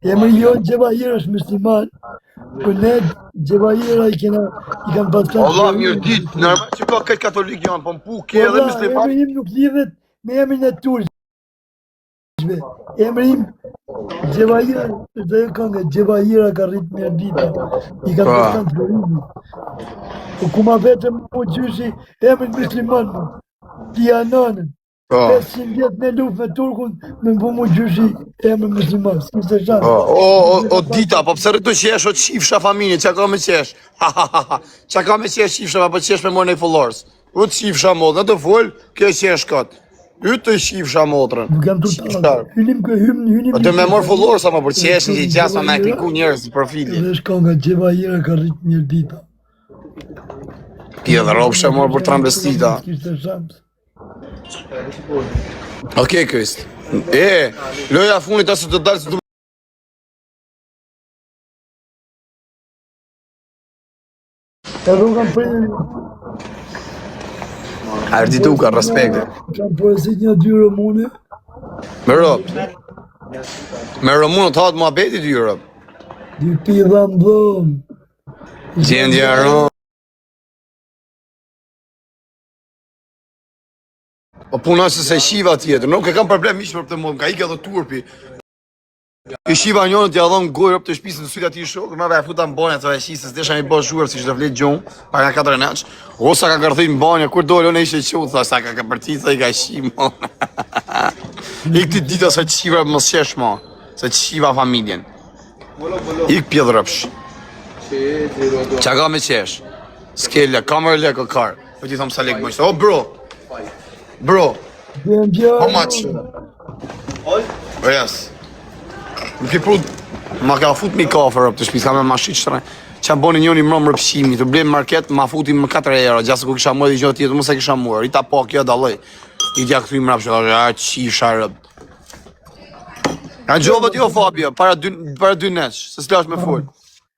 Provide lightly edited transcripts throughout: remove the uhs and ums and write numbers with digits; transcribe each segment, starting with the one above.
Emri jonë Gjevahir është musliman, për ne Gjevahira i kam pasur. Allah mirë ditë, normal që ka këtë katolik janë, po mpu ke edhe musliman. Emri im nuk lidhet me emrin e turqve. Emri im Gjevahira është ajo këngë, Gjevahira ka rritë mirë dita, i kam pasur të rritë. Po kuma vetëm po gjyshi emrin musliman, ti anonën. 500 vjetë me luft me Turkun, me më mu gjyshi emrin musliman, s'kishte shansë. O dita, po pse rritu qesh, o qifsha familje, qa ka me qesh? Qa ka me qesh qifsha, po qesh me mërë në i follorës? U të qifsha modrë, në të full, ke qesh këtë. U të qifsha modrën. Nuk jam të talë, hynim. O të me mërë follorës, ama për qesh në që i gjasë, me kliku njerës në profili. Dhe shka nga Gjevahira ka rritë mirë dita. Pje dhe ropshe mërë për trambestita. S'kishte shansë. Okej, Krist. Loja funit asë të dalë së të... E rrugam për Ardi duka, respekte. kam poesit një 2 romune. Me rop. Me romunë të hatë mua beti 2 rop. 2 pidha mbëm. Gjendja ro. Po puna se se shiva tjetër, nuk e kam problem ishë për të modë, ka ike edhe turpi. I shiva njënë t'ja dhonë gojë rëpë të shpisën të sytë ati shokë, ma veja futa në banja të veshisës, desha mi bësh zhuar si që të vletë gjonë, para nga 4 nëqë, osa ka kërthit në banja, kur dole unë ishe qotë, tha, sa ka përti, tha i ka shimo. I këti dita se që shiva më shesh ma, se që shiva familjen. I këpjedh rëpsh. Qa ka me qesh? Skella, kamer le këkar. Po ti thëmë sa lekë më ishte, o bro, how much? Oh yes. Më ke pru, ma ka fut mi kafe rëpë të shpis, ka me ma shqit shtërën. Qa më boni njoni më rëpshimi, të blem market, ma futim më 4 euro, gjasë ku kisha muar dhe gjithë tjetë, mos e kisha muar. I ta po, kjo daloj. I tja këtu i më rëpshë, qisha rëpë. Në gjobët jo, Fabio, para 2 neç, se s'lash me full.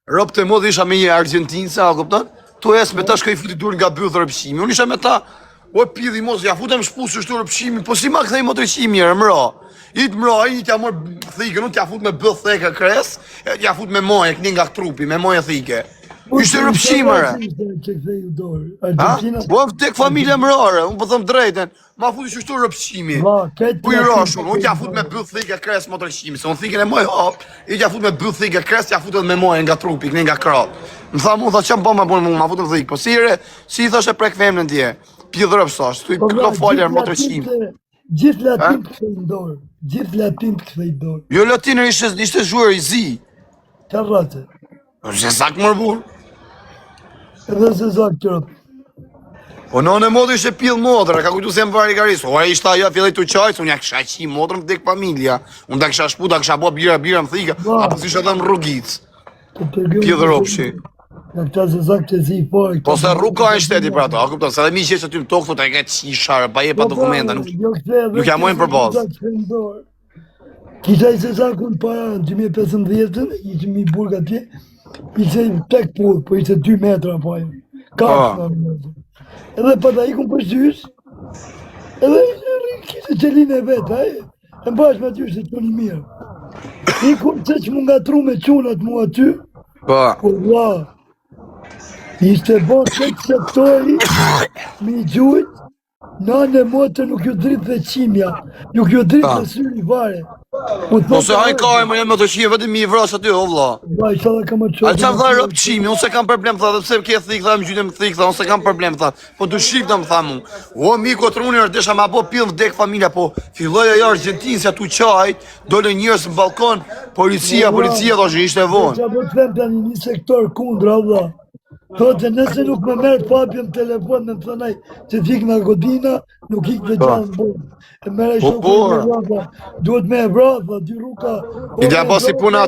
Rëpë të mu dhe isha me një Argentinë, se a kupton? Tu es me ta shkoj futi dur nga bëth rëpshimi, unë isha me ta, o pidhi mos, ja futem shpusë shtu rëpshimi, po si ma këthej më të rëpshimi e mëra. I të mëra, i t'ja mërë thike, nuk t'ja fut me bëth theke kres, t'ja fut me moje, këni nga trupi, me moje thike. Ishte rëpshimëre. Ha? Po e tek familje mërare, unë po thëmë drejten, ma futi që shtu rëpshimi. Po i rashun, unë t'ja fut me bëth thike kres më të rëpshimi, se unë thike në moj hap, i t'ja fut me bëth thike kres, t'ja fut edhe me moje nga trupi, këni nga krap. Më tha mu, tha që më bëma bënë mu, ma futëm thike, po si i thashe prek femnën tje. Pjëdhërëp sash, tu i këto faljer më të rëqim. Gjithë latin të këthej ndorë, gjithë latin të këthej ndorë. Jo latinër ishte zhuar i zi. Ka rrate. Se zak mërbur. Edhe se zak të rëpë. Po në modë ishe pjellë modrë, ka kujtu se më vari garisë. O, ishte ajo fillej të qajtë, unë ja kësha qi modrë më tek familja. Unë da kësha shpu, da kësha bo bira më thika, apo si shë dhe më rrugicë. Pjëdhërëpshi. Në këta se zak të zi pare. Po se rrug ka e shteti për ato, a kupton, se dhe mi që ty në tokë, thot e ke qisharë, pa je pa dokumenta, nuk jamojnë për bazë. Kisha i se zakun para në 2015, ishëm i burg atje, ishte tek pur, po ishte 2 metra pa e, edhe pa ta ikun për gjysh, edhe kishte qelin e vetë, e mbash me gjysh e qoni mirë. Ikun që që mu nga tru me qunat mu aty, po la, ishte bo këtë sektori, mi gjujt, nane motë nuk ju dritë dhe qimja, nuk ju dritë dhe syri vare. Po se hajnë ka e më jenë më të qime, vetëm mi i vrash aty, o vla. A qa më tha rëpë qimi, unë se kam problem, tha, dhe pse ke thikë, tha, më gjyte më thikë, tha, unë se kam problem, tha, po të shikë të më tha mu. O, mi kotruni është desha ma bo pillë vdek familja, po filloj ajo Argentinë, se atu qajt, dole njërës në balkon, policia, do që ishte vonë. Qa po të them tani një sektor kundra, vla. Thote, nëse nuk me merë Fabio në telefon me më thënaj që t'ik nga godina, nuk ik dhe gjanë në bojnë. E mere shokë me vrafa, duhet me vrafa, 2 ruka. I t'ja bo si puna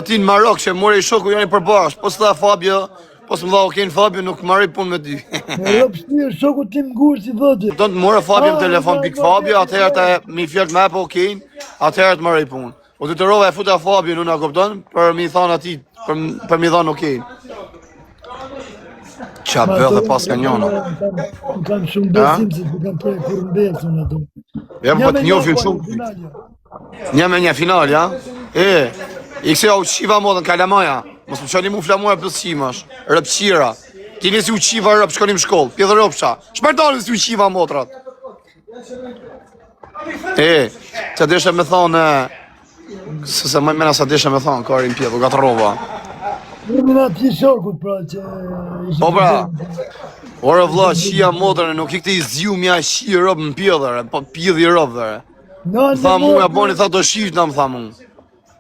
atit, në Marok, që more i shoku janë i përbash, po s'tha Fabio, po s'më dha okejnë Fabio, nuk marri pun me ty. Me rëpë shtirë, shoku tim ngurë si thote. Do të more Fabio në telefon pik Fabio, atëherë të mi fjallë me po okejnë, atëherë të marri pun. O të rova e futa Fabio në nga kopton, për mi thanë atit, për mi thanë okejnë. Qa bëllë dhe pas ka njona. Në kam shumë besim se të kam prej kur në besën ato. Ja, po të njofin shumë. Një me një final, ja? I kse u qiva modën kalamaja. Mos më qani mu flamuja për qimash. Rëpqira. Kini si u qiva rëp, shkonim shkollë. Pjedhë rëpsha. Shpërtani si u qiva motrat. Që deshe me thonë... Se më mena sa deshe me thonë, karin pjedhë, gatë rova. Mina ti shokut pra që... Po pra, ore vla, qia motrën, nuk i këti i zju mja qi rëpë në pjedhër, po pjedhë i rëpë dhe. Tha mu, ja boni, tha do shift, na më tha mu.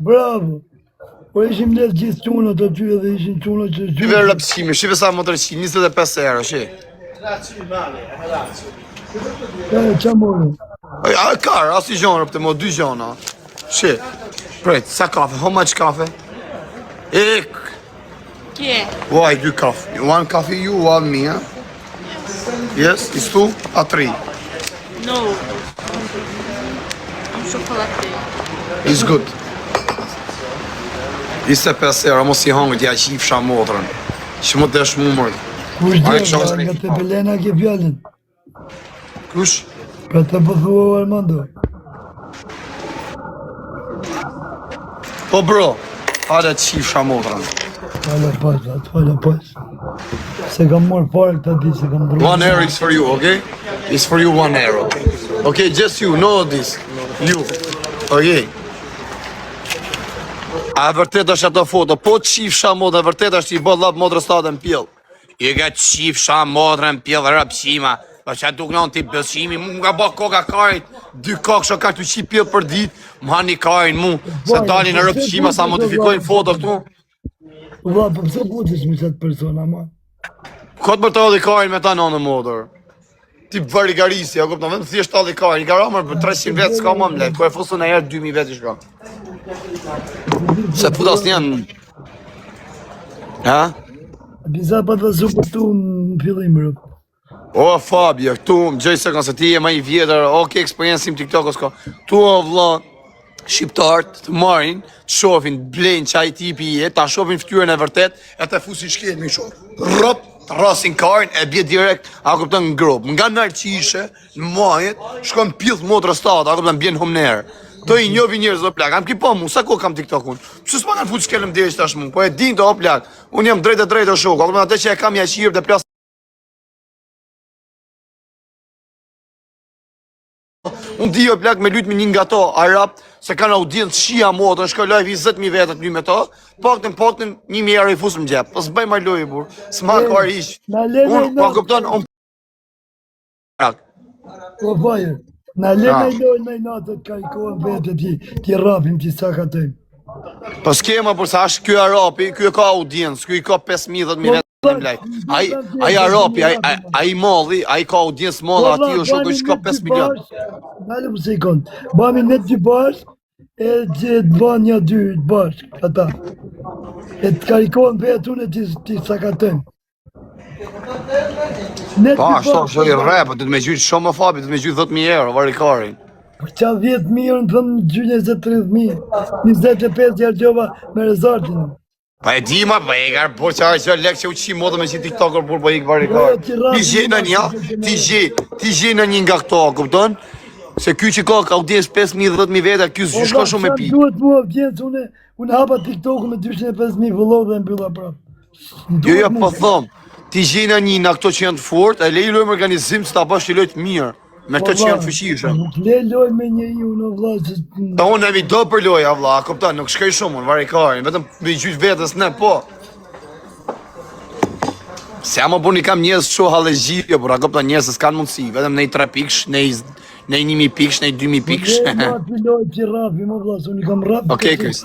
Bravo. Po ishim letë gjithë qunët aty edhe ishin qunët që... Shive rëpësimi, shive sa motrë qi, 25 euro, shi. Qa morë? Karë, as i gjonë rëpë të mo, 2 gjona. Shi, prejt, sa kafe, how much kafe? Why, 2 kafe. 1 coffee you, 1 me, huh? Yes, it's 2 or 3? No. I'm chocolate. It's good. 25 euro, mos i hangët, ja qifsha motrën. Që më të shmu mërë. Kush dhe, nga të Belena ke fjallin? Kush? Pra të pëthua Armando. Po bro, hajde qifsha motrën. Fala pas. Se kam morë fare këta di, se kam bërë. 1 euro is for you, okay? It's for you 1 euro. Okay, just you, know this. You. Okay. A vërtet është ato foto, po qifsha modrën, vërtet është i bët lapë modrës të në pjellë. I ka qifsha modrën pjellë rëpqima, pa që duk në t'i bësimi, mu nga bë koka karit, 2 kokë shë ka të qi pjellë për dit, më hani karin mu, se tani në rëpqima sa modifikojnë foto këtu. Vla, për pëse putesh me qëtë persona, ma? Këtë për të odhi karin me ta në në modrë. Tip varigarisi, ja kupton, vetëm thjesht talli karin, i ka ramër për 300 vetë, s'ka më mlejt, ku e fusu në herë 2000 vetë i shka. Se putas njenë... Ha? Biza pa të zupë tu në fillim, bro. O, Fabio, këtu, më gjëj se kanë se ti e ma i vjetër, oke eksperiencim TikTok-os ka. Tu o vla, shqiptarët të marin, të shofin, blejnë qaj tipi i ta shofin ftyrën e vërtet, e të fusin shkjen me shof. Rëp, të rasin karin, e bje direkt, a kupton në grupë. Nga nërë që ishe, në majet, shkon pjith motrë statë, a kupton bjen humnerë. Të i njovi njërës do plak, am ki po mu, sa ko kam TikTok unë? Pësë s'ma kanë futë shkellëm dhe ishtë tash mu, po e din të o plak, unë jam drejt e shokë, a kupton atë që e kam jashirë dhe plas. Unë di o plak me lujtë me një nga to, Arab, se kanë audiencë shia modën, shkoj live 20.000 vetët një me to, pakten 1.000 euro i fusë më gjepë, pas bëj ma lojë, bur, s'ma kar ishë. Unë, po kupton, unë... Po fajër, na lene i lojë në i natët ka i kohën vetë ti rapim që sa ka tëjmë. Po s'kema, por sa është kjo Arapi, kjo ka audiencë, kjo i ka 5.000-10.000 vetë në mlejtë. Ai Arapi, ai malli, ai ka audiencë malla, ati o shokë që ka 5 milion. Nalë për sekund, bami në të bashkë, e që të banë një dy të bashkë, ata. E të karikohen vetë unë e të sakatën. Pa, shto i repë, të me gjyqë shumë më fabi, të me gjyqë 10.000 euro, vari karin. Për qa 10.000 euro në thëmë gjyqë 20-30.000, 25 jarë gjova me rezartin. Pa e di ma, pa e garë, por që arë që lekë që u qi modë me që TikToker, por pa i këvari karin. Ti gjenë një, ti gjenë një nga këto, kupton? Se ky që ka audiencë 5.000-10.000 vete, ky shko shumë me pi. Duhet mua audiencë, unë hapa TikTok me 205.000 vëllov dhe mbylla prapë. Jo, po thom, ti gjenë një nga këto që janë të fort, e lej lojmë organizim që ta bash të lojtë mirë, me këto që janë të fëqishëm. Le loj me një ju në vla që... Ta unë e mi do për loja, vla, a kuptan, nuk shkaj shumë, unë vari karin, vetëm me gjyqë vetës, ne, po. Se ama bu një kam njësë që halëgjit, por a kuptan njësës kanë mundësi, vetëm nej 3 piksh, nej 1.000 piksh, nej 2.000 piksh. Le ma loj që rapi, më vla, se unë i kam rapi. Okej, Kris.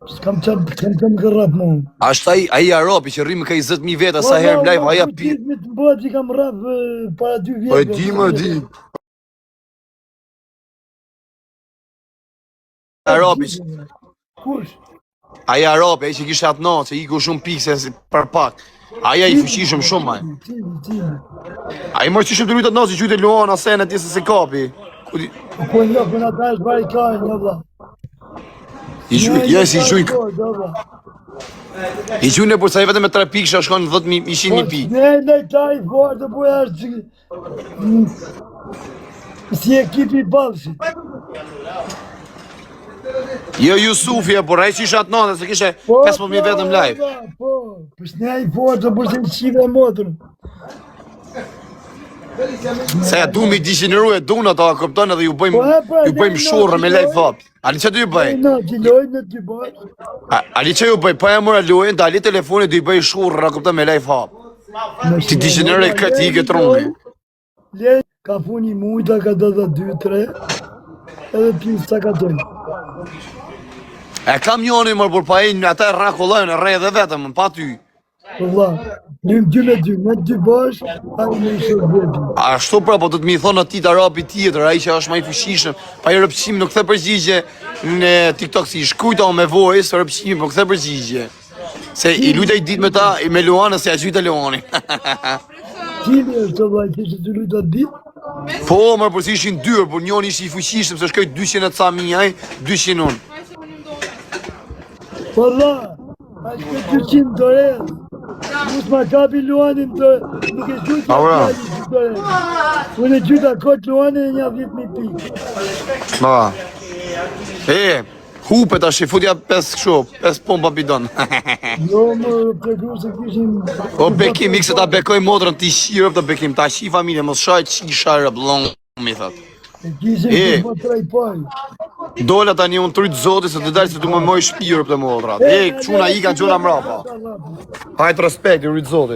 S'kam që rap mu. Ashtë aji Arapi që rrimë ka 20.000 veta sa herë më live, aja pi... Me të mbët që kam rap para 2 vjetë. Po e di më di. Arapi që... Kush? Aja Arapi, aji që kishtë atë natë, që i ku shumë pikse për pak. Aja i fuqishëm shumë, aj. Aji mërë që shumë të lujtë atë natë, që qyte luan asen e tjesë se kapi. Po një për në ta është bari karin, një vla. I gjujnë I gjujnë e përsa i vetëm me 3 pikë që shkon 10.000 pi. Ne ta i farë të buja është Si ekipi i Ballshit. Jo Jusufi, por ai që isha atë natë, se kishe 15.000 vetëm live. Po, për snaj foto, për se në qive motrën. Se ja du mi dishineru e du në ta këpton edhe ju bëjmë shurë me live fap. Ali që du ju bëj? Në, që lojnë në ty bërë. Ali që ju bëj, pa e mora lojnë, da ali telefonit du ju bëj shurë në këpton me live fap. Ti dishineru e këti i këtë rëmi. Le, ka puni mujta, ka do dhe 2-3, edhe pjus sa ka tojnë. E kam njoni mërë, por pa e në ata e rakollojnë, e rej dhe vetëm, pa ty. Po vla, njëm 2-2, në 2 bash, a në i shumë vepi. Ashtu pra, po të të mi thonë ati të rapi tjetër, a i që është ma i fushishëm, pa i rëpqim nuk the përgjigje në TikTok, si i shkujta o me voice, rëpqimi, po këthe përgjigje. Se i lujta i dit me ta, i me Luanë, se a gjyta Luani. Cili është të vlaj, që të lujta dit? Po, mërë, por si ishin dyrë, por njoni ishi i fushishëm, se shkoj 200 e ca mijaj, 200 unë. Po vla, a shke 200 dorez. Mus ma kapi Luanin të, nuk e gjujtë A, bra. Unë e gjujta kot Luanin e një 10.000 pikë. Ba. E, hupe ta shifutja 5 pompa bidon. Jo më përgru se kishim... O Bekim, ikse ta bekoj motrën ti shirëp të Bekim, ta shi familje, mos shaj qi sharëp, long, mi thot. E kishim E. të po trajpaj. Dola tani unë trytë zoti se të dalë se du më moj shpirëp të modrat. E, quna i kanë quna mrapa. Hajtë respekt, i rritë zoti.